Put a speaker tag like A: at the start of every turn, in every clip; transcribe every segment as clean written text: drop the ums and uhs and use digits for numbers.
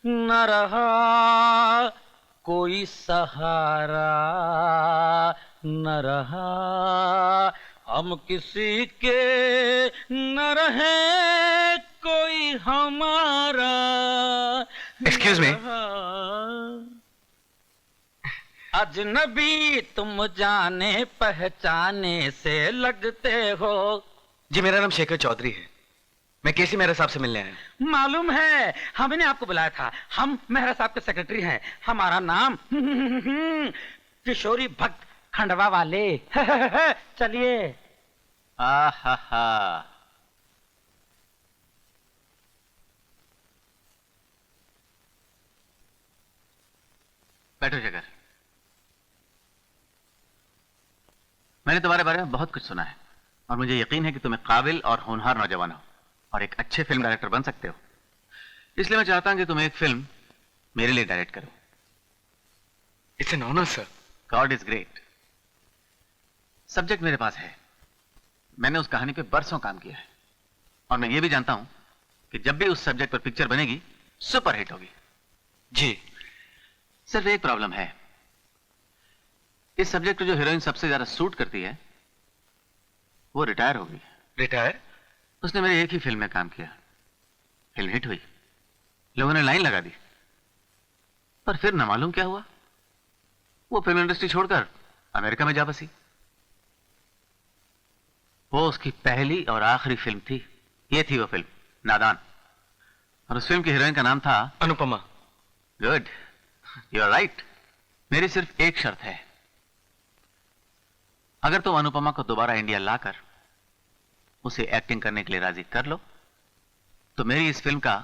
A: न रहा कोई सहारा, न रहा हम किसी के, न रहे कोई हमारा।
B: Excuse me.
A: अजनबी तुम जाने पहचाने से लगते हो।
B: जी मेरा नाम शेखर चौधरी है, मैं केसी मेहरा साहब से मिलने आया।
A: मालूम है, हमने आपको बुलाया था। हम मेहरा साहब के सेक्रेटरी हैं। हमारा नाम किशोरी भक्त खंडवा वाले। चलिए।
C: बैठो शेखर। मैंने तुम्हारे बारे में बहुत कुछ सुना है और मुझे यकीन है कि तुम एक काबिल और होनहार नौजवान हो और एक अच्छे फिल्म डायरेक्टर बन सकते हो। इसलिए मैं चाहता हूं कि तुम एक फिल्म मेरे लिए डायरेक्ट करो।
B: It's an honour sir.
C: God is great. Subject मेरे पास है, मैंने उस कहानी पे बरसों काम किया है और मैं ये भी जानता हूं कि जब भी उस सब्जेक्ट पर पिक्चर बनेगी सुपर हिट होगी।
B: जी।
C: सिर्फ एक प्रॉब्लम है, इस सब्जेक्ट को जो हीरोइन सबसे ज्यादा सूट करती है वो रिटायर हो गई।
B: रिटायर?
C: उसने मेरी एक ही फिल्म में काम किया, फिल्म हिट हुई, लोगों ने लाइन लगा दी, पर फिर न मालूम क्या हुआ, वो फिल्म इंडस्ट्री छोड़कर अमेरिका में जा बसी। वो उसकी पहली और आखिरी फिल्म थी। ये थी वो फिल्म नादान, और उस फिल्म की हीरोइन का नाम था
B: Anupama.
C: Good, you are right. मेरी सिर्फ एक शर्त है, अगर तुम अनुपमा को दोबारा इंडिया लाकर उसे एक्टिंग करने के लिए राजी कर लो तो मेरी इस फिल्म का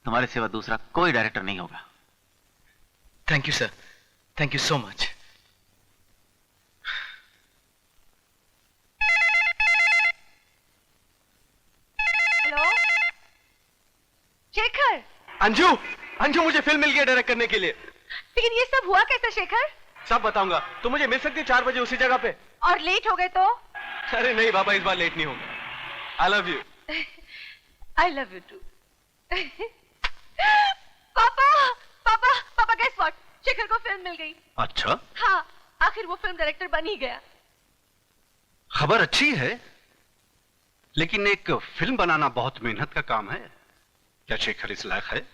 C: तुम्हारे सिवा दूसरा कोई डायरेक्टर नहीं होगा।
B: Thank you sir, thank you so much.
D: Hello Shekhar.
B: Anju, Anju मुझे फिल्म मिल गई डायरेक्ट करने के लिए।
D: लेकिन ये सब हुआ कैसे शेखर?
B: सब बताऊंगा। तुम मुझे मिल सकती हो 4 बजे उसी जगह पे।
D: और लेट हो गए तो?
B: अरे नहीं बाबा, इस बार लेट नहीं होगा। I love you.
D: I love you too. पापा पापा पापा, गेस व्हाट, शेखर को फिल्म मिल गई।
B: अच्छा?
D: हाँ, आखिर वो फिल्म डायरेक्टर बन ही गया।
E: खबर अच्छी है, लेकिन एक फिल्म बनाना बहुत मेहनत का काम है। क्या शेखर इस लायक है?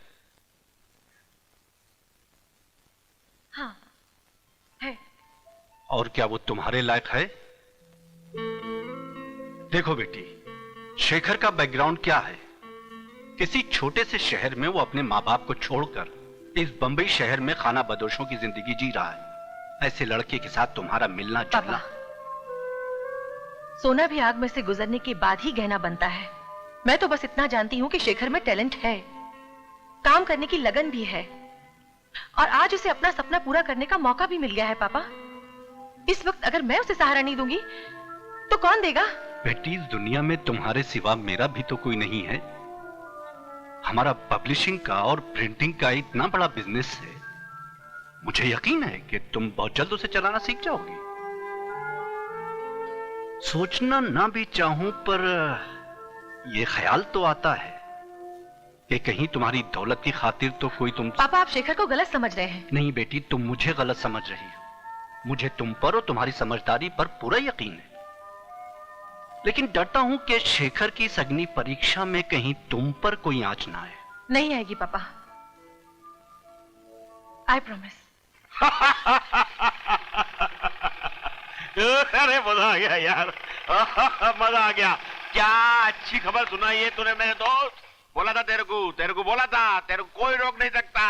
D: हाँ है।
E: और क्या वो तुम्हारे लायक है? देखो बेटी, शेखर का बैकग्राउंड क्या है? किसी छोटे से शहर में वो अपने माँ बाप को छोड़कर इस बंबई शहर में खाना बदोशों की जिंदगी जी रहा है। ऐसे लड़के के साथ तुम्हारा मिलना जुलना।
D: सोना भी आग में से गुजरने के बाद ही गहना बनता है। मैं तो बस इतना जानती हूँ कि शेखर में टैलेंट है, काम करने की लगन भी है, और आज उसे अपना सपना पूरा करने का मौका भी मिल गया है। पापा, इस वक्त अगर मैं उसे सहारा नहीं दूंगी तो कौन देगा?
E: बेटी, इस दुनिया में तुम्हारे सिवा मेरा भी तो कोई नहीं है। हमारा पब्लिशिंग का और प्रिंटिंग का इतना बड़ा बिजनेस है, मुझे यकीन है कि तुम बहुत जल्द उसे चलाना सीख जाओगी। सोचना ना भी चाहूं पर यह ख्याल तो आता है कि कहीं तुम्हारी दौलत की खातिर तो कोई तुम।
D: पापा, आप शेखर को गलत समझ रहे हैं।
E: नहीं बेटी, तुम मुझे गलत समझ रही हो। मुझे तुम पर और तुम्हारी समझदारी पर पूरा यकीन है, लेकिन डरता हूं कि शेखर की इस अग्नि परीक्षा में कहीं तुम पर कोई आंच ना आए।
D: नहीं आएगी पापा, आई प्रॉमिस।
F: अरे मजा आ गया यार, मजा आ गया। क्या अच्छी खबर सुनाई है तूने मेरे दोस्त। बोला था तेरे को बोला था, तेरे को कोई रोक नहीं सकता।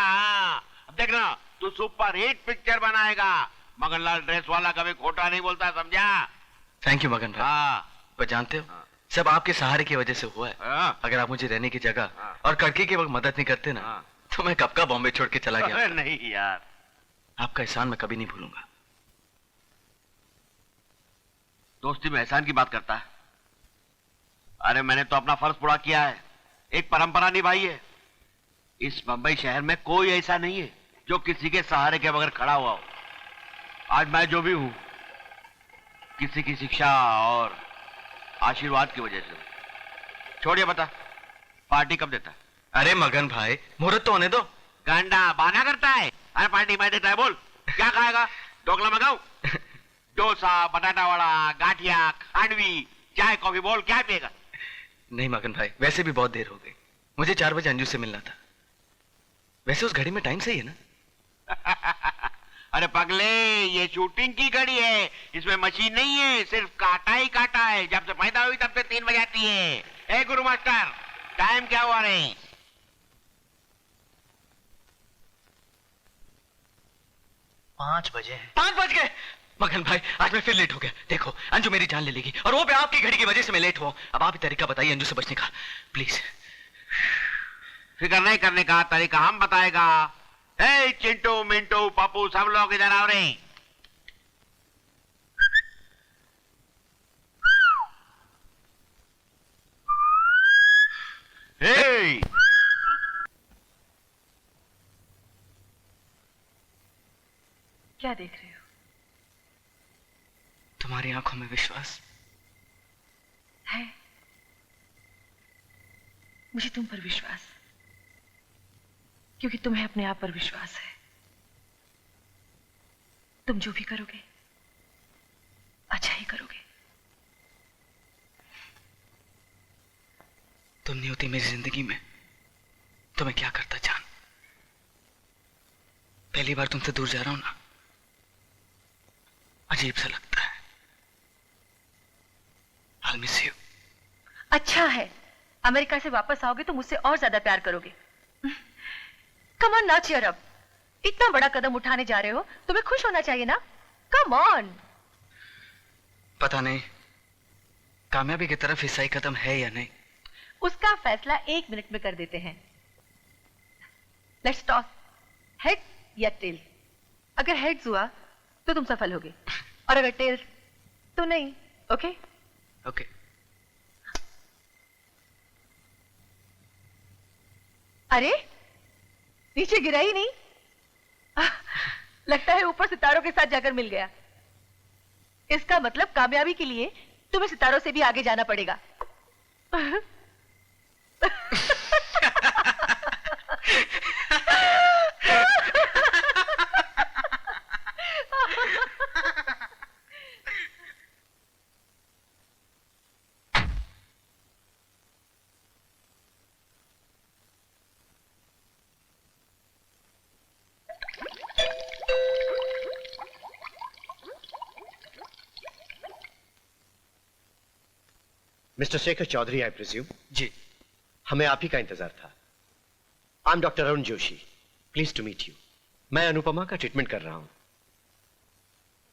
F: अब देखना, तू सुपर हिट पिक्चर बनाएगा। मगनलाल ड्रेस वाला कभी खोटा नहीं बोलता, समझा?
B: थैंक यू मगन भाई।
F: हाँ।
B: पर जानते हो, सब आपके सहारे की वजह से हुआ है। अगर आप मुझे रहने की जगह और कड़की के वक्त मदद नहीं करते ना, तो मैं कब का बॉम्बे छोड़ के चला गया।
F: नहीं यार,
B: आपका एहसान मैं कभी नहीं भूलूंगा।
F: दोस्ती में एहसान की बात करता है। अरे मैंने तो अपना फर्ज पूरा किया है, एक परंपरा निभाई है। इस बंबई शहर में कोई ऐसा नहीं है जो किसी के सहारे के बगैर खड़ा हुआ हो। आज मैं जो भी हूं, किसी की शिक्षा और आशीर्वाद की वजह से। छोड़िए, बता पार्टी कब देता?
B: अरे मगन भाई, मुहूर्त तो होने दो,
F: गांडा बहाना करता है। अरे पार्टी में देता है, बोल क्या खाएगा? ढोकला मंगाऊं? डोसा, बटाटा वड़ा, गाठिया, खांडवी, चाय कॉफी, बोल क्या पिएगा?
B: नहीं मगन भाई, वैसे भी बहुत देर हो गई। मुझे 4 बजे अंजू से मिलना था। वैसे उस घड़ी में टाइम सही है ना?
F: अरे पगले, ये शूटिंग की घड़ी है, इसमें मशीन नहीं है, सिर्फ काटा ही काटा है। जब से पैदा हुई तब से 3 बजाती है। ए गुरु मास्टर, टाइम क्या हुआ रे?
C: 5 बजे हैं।
B: 5 बज गए। मगन भाई, आज मैं फिर लेट हो गया। देखो, अंजू मेरी जान ले लेगी, और वो भी आपकी घड़ी की वजह से मैं लेट हुआ। अब आप ही तरीका बताइए अंजू से बचने का, प्लीज।
F: फिक्र नहीं करने का तरीका हम बताएगा। ए चिंटू, मिंटू, पप्पू, सब लोग इधर आओ रे। ए!
D: क्या देख रहे हो?
B: तुम्हारी आंखों में विश्वास
D: है। मुझे तुम पर विश्वास, क्योंकि तुम्हें अपने आप पर विश्वास है। तुम जो भी करोगे अच्छा ही करोगे।
B: तुम नहीं होती मेरी जिंदगी में तो मैं क्या करता जान। पहली बार तुमसे दूर जा रहा हूं ना, अजीब सा लगता है। I'll miss you।
D: अच्छा है, अमेरिका से वापस आओगे तो मुझसे और ज्यादा प्यार करोगे। Come on, now cheer up. इतना बड़ा कदम उठाने जा रहे हो, तुम्हें खुश होना चाहिए ना। Come on.
B: पता नहीं कामयाबी की तरफ हिस्सा कदम है या नहीं।
D: उसका फैसला 1 मिनट में कर देते हैं। लेट्स टॉस, हेड या टेल। अगर हेड्स हुआ तो तुम सफल होगे, और अगर टेल्स तो नहीं। ओके?
B: ओके।
D: अरे नीचे गिरा ही नहीं। लगता है ऊपर सितारों के साथ जाकर मिल गया। इसका मतलब कामयाबी के लिए तुम्हें सितारों से भी आगे जाना पड़ेगा।
G: Mister Shekhar Chaudhary, I presume.
B: जी।
G: हमें आप ही का इंतजार था। I am doctor Arun Joshi, please to meet you. मैं अनुपमा का ट्रीटमेंट कर रहा हूं।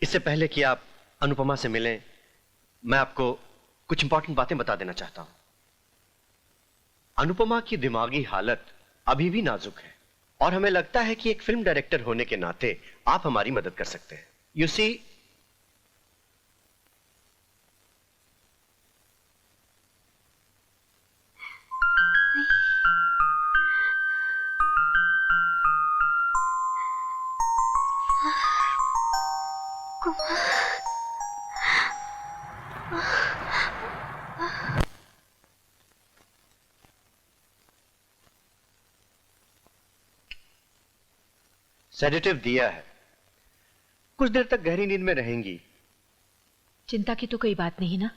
G: इससे पहले कि आप अनुपमा से मिलें, मैं आपको कुछ इंपॉर्टेंट बातें बता देना चाहता हूं। अनुपमा की दिमागी हालत अभी भी नाजुक है, और हमें लगता है कि एक फिल्म डायरेक्टर होने के नाते आप हमारी मदद कर सकते हैं। यू सी, सेडेटिव दिया है, कुछ देर तक गहरी नींद में रहेंगी।
D: चिंता की तो कोई बात नहीं ना?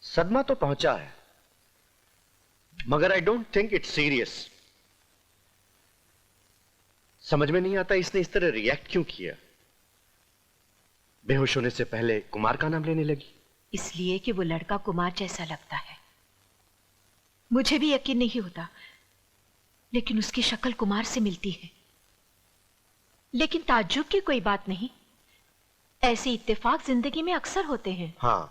G: सदमा तो पहुंचा है, मगर I don't think it's serious. समझ में नहीं आता इसने इस तरह रिएक्ट क्यों किया। बेहोश होने से पहले कुमार का नाम लेने लगी।
D: इसलिए कि वो लड़का कुमार जैसा लगता है। मुझे भी यकीन नहीं होता, लेकिन उसकी शक्ल कुमार से मिलती है। लेकिन ताज्जुब की कोई बात नहीं, ऐसे इत्तेफाक जिंदगी में अक्सर होते हैं।
G: हां,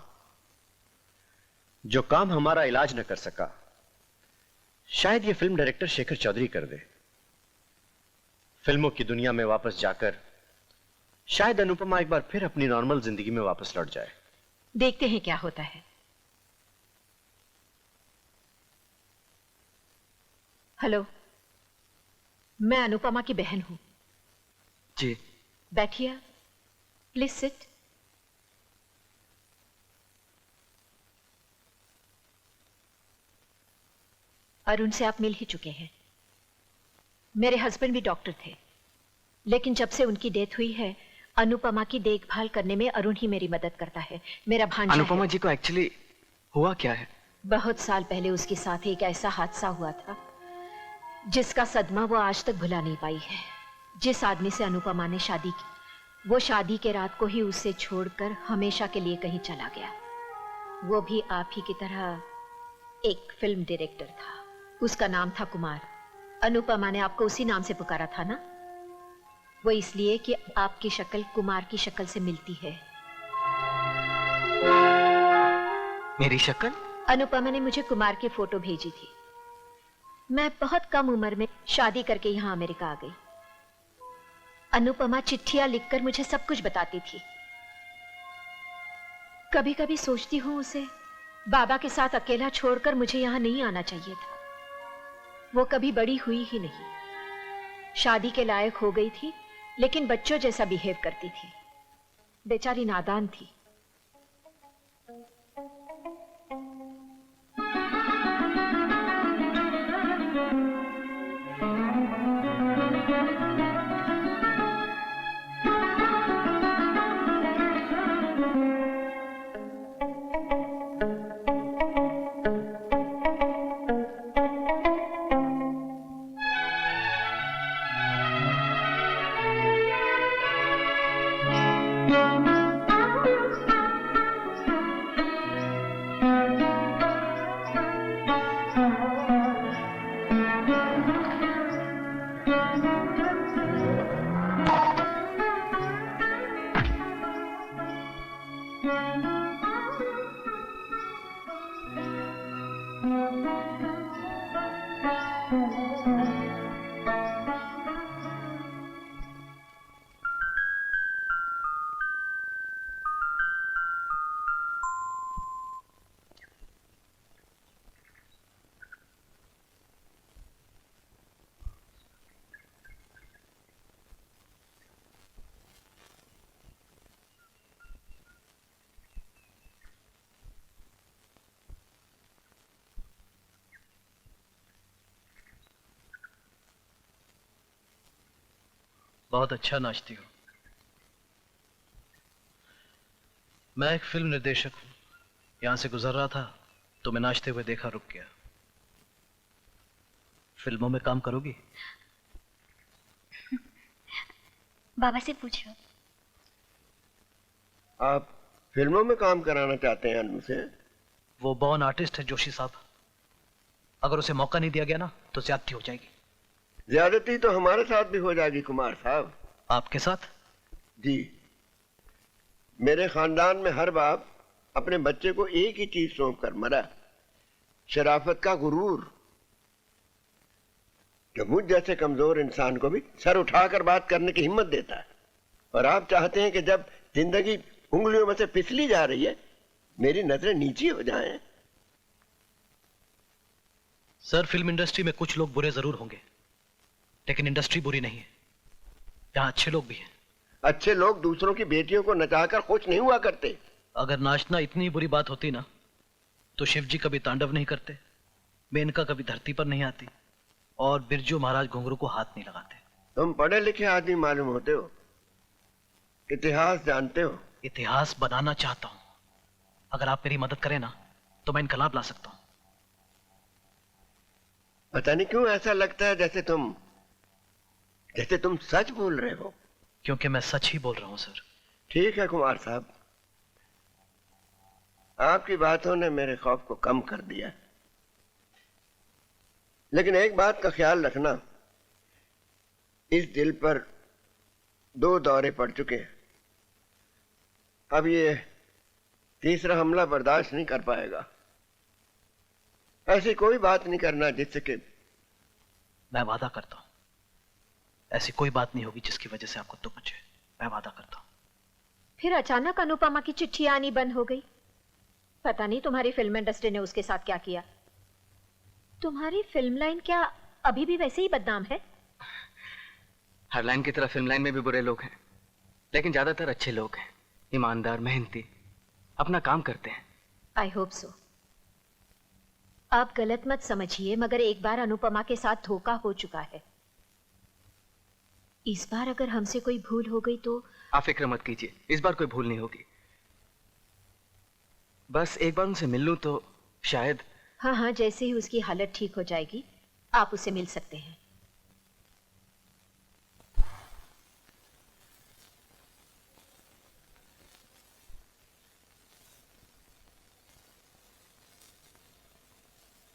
G: जो काम हमारा इलाज न कर सका, शायद ये फिल्म डायरेक्टर शेखर चौधरी कर दे। फिल्मों की दुनिया में वापस जाकर शायद अनुपमा एक बार फिर अपनी नॉर्मल जिंदगी में वापस लौट जाए।
D: देखते हैं क्या होता है। हेलो, मैं अनुपमा की बहन हूं।
B: जी।
D: बैठिए, प्लीज सिट। अरुण से आप मिल ही चुके हैं।
H: मेरे हस्बैंड भी डॉक्टर थे, लेकिन जब से उनकी डेथ हुई है, अनुपमा की देखभाल करने में अरुण ही मेरी मदद करता है। मेरा भांजा
B: अनुपमा
H: है।
B: जी को एक्चुअली हुआ क्या है?
H: बहुत साल पहले उसके साथ एक ऐसा हादसा हुआ था जिसका सदमा वो आज तक भुला नहीं पाई है। जिस आदमी से अनुपमा ने शादी की, वो शादी के रात को ही उसे छोड़कर हमेशा के लिए कहीं चला गया। वो भी आप ही की तरह एक फिल्म डायरेक्टर था। उसका नाम था कुमार। अनुपमा ने आपको उसी नाम से पुकारा था ना? वो इसलिए कि आपकी शक्ल कुमार की शक्ल से मिलती है।
B: मेरी शक्ल?
H: अनुपमा ने मुझे कुमार की फोटो भेजी थी। मैं बहुत कम उम्र में शादी करके यहाँ अमेरिका आ गई। अनुपमा चिट्ठियां लिखकर मुझे सब कुछ बताती थी। कभी कभी सोचती हूँ उसे बाबा के साथ अकेला छोड़कर मुझे यहाँ नहीं आना चाहिए था। वो कभी बड़ी हुई ही नहीं। शादी के लायक हो गई थी, लेकिन बच्चों जैसा बिहेव करती थी। बेचारी नादान थी।
I: बहुत अच्छा नाचती हो। मैं एक फिल्म निर्देशक हूं। यहां से गुजर रहा था तो मैं नाचते हुए देखा, रुक गया। फिल्मों में काम करोगी?
J: बाबा से पूछो।
K: आप फिल्मों में काम कराना चाहते हैं अनु से?
I: वो बॉर्न आर्टिस्ट है जोशी साहब। अगर उसे मौका नहीं दिया गया ना तो ज्यादती हो जाएगी।
K: ज्यादती तो हमारे साथ भी हो जाएगी कुमार साहब।
I: आपके साथ?
K: जी। मेरे खानदान में हर बाप अपने बच्चे को एक ही चीज सौंप कर मरा, शराफत का गुरूर। जो मुझ जैसे कमजोर इंसान को भी सर उठाकर बात करने की हिम्मत देता है। और आप चाहते हैं कि जब जिंदगी उंगलियों में से फिसली जा रही है, मेरी नजरें नीची हो जाएं।
I: सर, फिल्म इंडस्ट्री में कुछ लोग बुरे जरूर होंगे, लेकिन इंडस्ट्री बुरी नहीं है। यहाँ अच्छे लोग भी हैं।
K: अच्छे लोग दूसरों की बेटियों को नचाकर खुश नहीं हुआ करते।
I: अगर नाचना इतनी बुरी बात होती ना, तो शिव जी कभी तांडव नहीं करते, मेनका कभी धरती पर नहीं आती, और बिरजू महाराज घुंघरू को हाथ नहीं लगाते।
K: तुम पढ़े लिखे आदमी मालूम होते हो, इतिहास जानते हो।
I: इतिहास बनाना चाहता हूं। अगर आप मेरी मदद करें ना, तो मैं इनकलाब ला सकता हूं।
K: पता नहीं क्यों ऐसा लगता है जैसे तुम सच बोल रहे हो।
I: क्योंकि मैं सच ही बोल रहा हूं सर।
K: ठीक है कुमार साहब, आपकी बातों ने मेरे खौफ को कम कर दिया। लेकिन एक बात का ख्याल रखना, इस दिल पर 2 दौरे पड़ चुके हैं। अब ये तीसरा हमला बर्दाश्त नहीं कर पाएगा। ऐसी कोई बात नहीं करना जिससे कि...
I: मैं वादा करता हूं, ऐसी कोई बात नहीं होगी जिसकी वजह से आपको दुख पहुंचे। मैं वादा करता हूं।
H: फिर अचानक अनुपमा की चिट्ठी आनी बंद हो गई। पता नहीं तुम्हारी फिल्म इंडस्ट्री ने उसके साथ क्या किया। तुम्हारी फिल्म लाइन क्या अभी भी वैसे ही बदनाम है?
B: हर लाइन की तरह फिल्म लाइन में भी बुरे लोग हैं, लेकिन ज्यादातर अच्छे लोग हैं, ईमानदार, मेहनती, अपना काम करते हैं।
H: I hope so. आप गलत मत समझिए, मगर एक बार अनुपमा के साथ धोखा हो चुका है। इस बार अगर हमसे कोई भूल हो गई तो?
B: आप फिक्र मत कीजिए, इस बार कोई भूल नहीं होगी। बस एक बार उनसे मिल लूं तो शायद।
H: हाँ हाँ, जैसे ही उसकी हालत ठीक हो जाएगी आप उससे मिल सकते हैं।